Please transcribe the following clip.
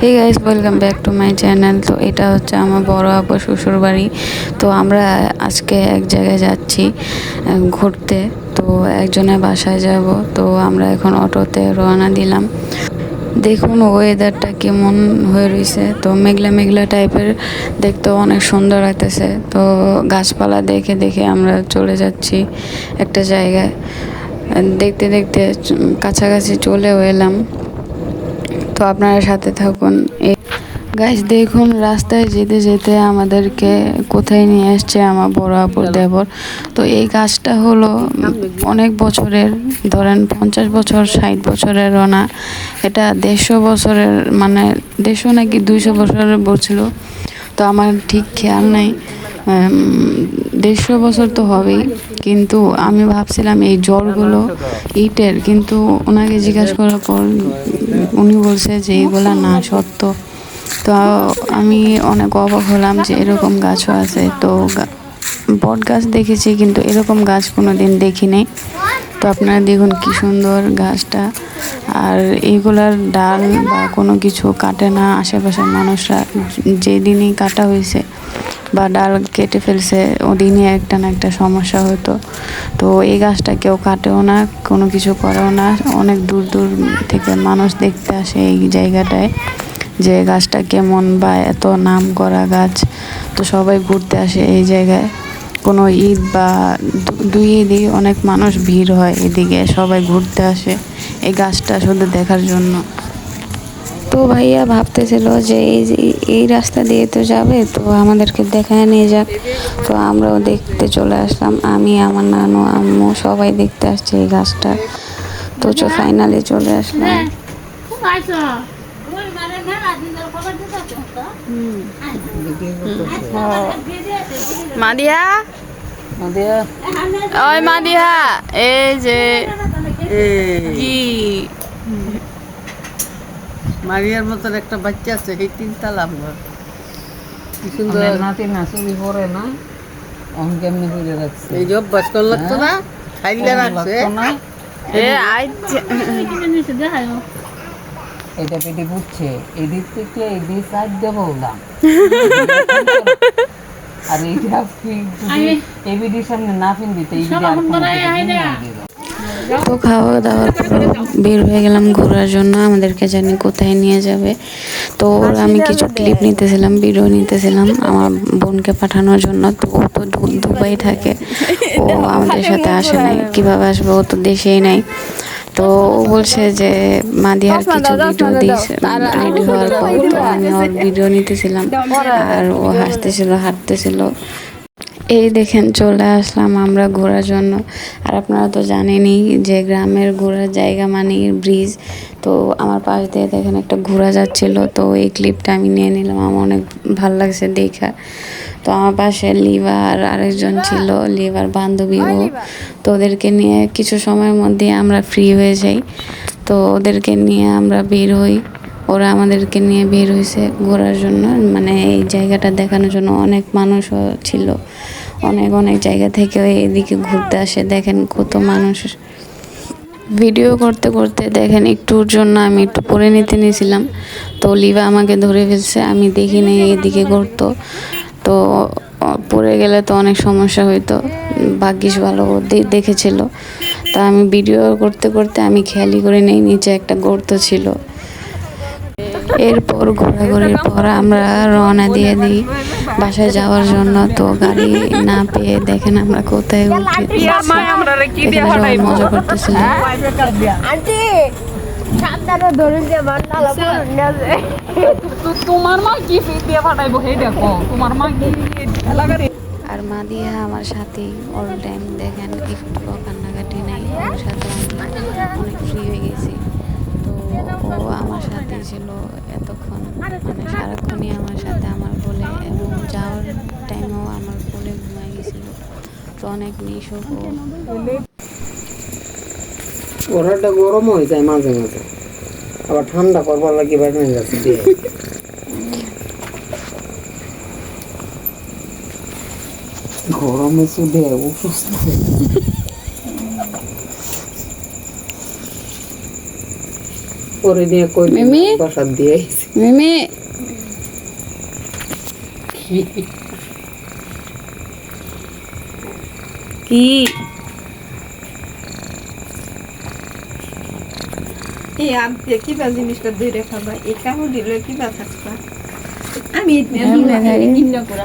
Hey guys, welcome back to my channel. তো এটা হচ্ছে আমার বড় আপু শ্বশুর বাড়ি। তো আমরা আজকে এক জায়গায় যাচ্ছি ঘুরতে। তো একজনের বাসায় যাব। তো আমরা এখন অটোতে রওনা দিলাম। দেখুন ওয়েদারটা কেমন হয়ে রয়েছে। তো মেঘলা মেঘলা টাইপের, দেখতে অনেক সুন্দর লাগতেছে। তো গাছপালা দেখে দেখে আমরা চলে যাচ্ছি একটা জায়গায়। দেখতে দেখতে কাছাকাছি চলেও এলাম। তো আপনারা সাথে থাকুন। গাইস দেখুন, রাস্তায় যেতে যেতে আমাদেরকে কোথায় নিয়ে আসছে আমার বড় আপুর দেবর। তো এই গাছটা হলো অনেক বছরের, ধরেন 50 বছর 60 বছরের না, এটা 150 বছরের, মানে 150 নাকি 200 বছরের বলছিল। তো আমার ঠিক খেয়াল নাই, 150 বছর তো হবেই। কিন্তু আমি ভাবছিলাম এই জলগুলো ইটের, কিন্তু ওনাকে জিজ্ঞাসা করার পর উনি বলছে যে এইগুলা না সত্য। তো আমি অনেক অবাক হলাম যে এরকম গাছও আছে। তো বট গাছ দেখেছি, কিন্তু এরকম গাছ কোনো দিন দেখিনি। তো আপনারা দেখুন কি সুন্দর গাছটা। আর এইগুলার ডাল বা কোনো কিছু কাটে না আশেপাশের মানুষরা। যেদিনই কাটা হয়েছে বা ডাল কেটে ফেলছে, ওদিনই একটা না একটা সমস্যা হতো। তো এই গাছটা কেউ কাটেও না, কোনো কিছু করেও না। অনেক দূর দূর থেকে মানুষ দেখতে আসে এই জায়গাটায়, যে গাছটা কেমন বা এত নাম করা গাছ। তো সবাই ঘুরতে আসে এই জায়গায়। কোনো ঈদ বা দুই ঈদই অনেক মানুষ ভিড় হয় এদিকে, সবাই ঘুরতে আসে এই গাছটা শুধু দেখার জন্য। তো ভাইয়া ভাবতেছিল যে এই রাস্তা দিয়ে তো যাবে, তো আমাদেরকে দেখায় নিয়ে যাক। তো আমরাও দেখতে চলে আসলাম, আমি, আমার নানু, আম্মু সবাই দেখতে আসছে এই গাছটা। তো ফাইনালি চলে আসলাম। মাদিয়া, ওই মাদিয়া, এই যে কি মারিয়ার মতন একটা বাচ্চা আছে, এই 3 তলা ঘর। কি সুন্দর নাতি নাচুরি পরে না, অন কেমনি করে রাখছে। এই যে অভ্যাস কর লাগতো না, খাইলে রাখছে এ আজ এটা পেটে বুঝছে, এদিক থেকে এদিক সাইড দেবো দাম। আর এইটা এবিডির সামনে না ফিনবিতে তো খাওয়া দাওয়ার পর বের হয়ে গেলাম ঘোরার জন্য। আমাদেরকে জানি কোথায় নিয়ে যাবে। তো আমি কিছু ক্লিপ নিতেছিলাম, ভিডিও নিতেছিলাম আমার বোনকে পাঠানোর জন্য। তো ও তো দুবাই থাকে, ও আমাদের সাথে আসে নাই। কীভাবে আসবে, ও তো দেশেই নাই। তো ও বলছে যে মাদিয়ার কিছু ভিডিও দিয়েছে রেডি হওয়ার পর। তো আমি ওর ভিডিও নিতেছিলাম, আর ও হাসতেছিল, হাঁটতেছিল। এই দেখেন চলে আসলাম আমরা ঘোরার জন্য। আর আপনারা তো জানেনই যে গ্রামের ঘোরার জায়গা মানে ব্রিজ। তো আমার পাশ দিয়ে দেখেন একটা ঘোরা যাচ্ছিল। তো এই ক্লিপটা আমি নিয়ে নিলাম, আমার অনেক ভালো লাগছে দেখা। তো আমার পাশে লিভা আর আরেকজন ছিল, লিভার বান্ধবী ও। তো ওদেরকে নিয়ে কিছু সময়ের মধ্যে আমরা ফ্রি হয়ে যাই। তো ওদেরকে নিয়ে আমরা বের হই, ওরা আমাদেরকে নিয়ে বের হয়েছে ঘোরার জন্য। মানে এই জায়গাটা দেখানোর জন্য অনেক মানুষও ছিল, অনেক অনেক জায়গা থেকে এদিকে ঘুরতে আসে। দেখেন কত মানুষ। ভিডিও করতে করতে দেখেন একটুর জন্য আমি একটু পরে নিতে নিয়েছিলাম। তো লিভা আমাকে ধরে ফেলছে, আমি দেখি নেই এদিকে ঘুরতো। তো পড়ে গেলে তো অনেক সমস্যা হইতো। ভাগ্যিস ভালো দেখেছিল। তা আমি ভিডিও করতে করতে আমি খেয়ালই করে নেই নিচে একটা গর্ত ছিল। এরপর ঘোরাঘুরির পর আমরা রওনা দিয়ে দিই বাসায় যাওয়ার জন্য। তো গাড়ি না পেয়ে দেখেন আমরা কোথায় উঠে সবাই মজা করতেছিলাম। তোমার মা কি দিয়ে ফাটাইবো হে দেখো, তোমার মা কি আর মাদিয়া আমার সাথেই অল টাইম, দেখেন একটু কান্নাকাটি নেই, ওর সাথে আমি অনেক ফ্রি হয়ে গেছি। তো ও আমার সাথে ছিল এতক্ষণ, মানে সারাক্ষণই আমার সাথে আমার কোলে, এবং যাওয়ার টাইমেও আমার কোলে ঘুমাই গেছিল। তো অনেক মিশুক ও। ঘোড়াটা গরম হয়ে যায় মাঝে মাঝে, আবার ঠান্ডা করবার লাগে বাইরে যাচ্ছে দিয়ে। গরমে শুধু অসুস্থ। পরে দিয়ে কই মিমি? বসাত দিয়ে আইছি। মিমি কি এই আনতে কিবা জিনিসটা ধরে খাবা এই কামড় দিলে কিবা থাকবা আমি এমনি থাকে। কিনা করা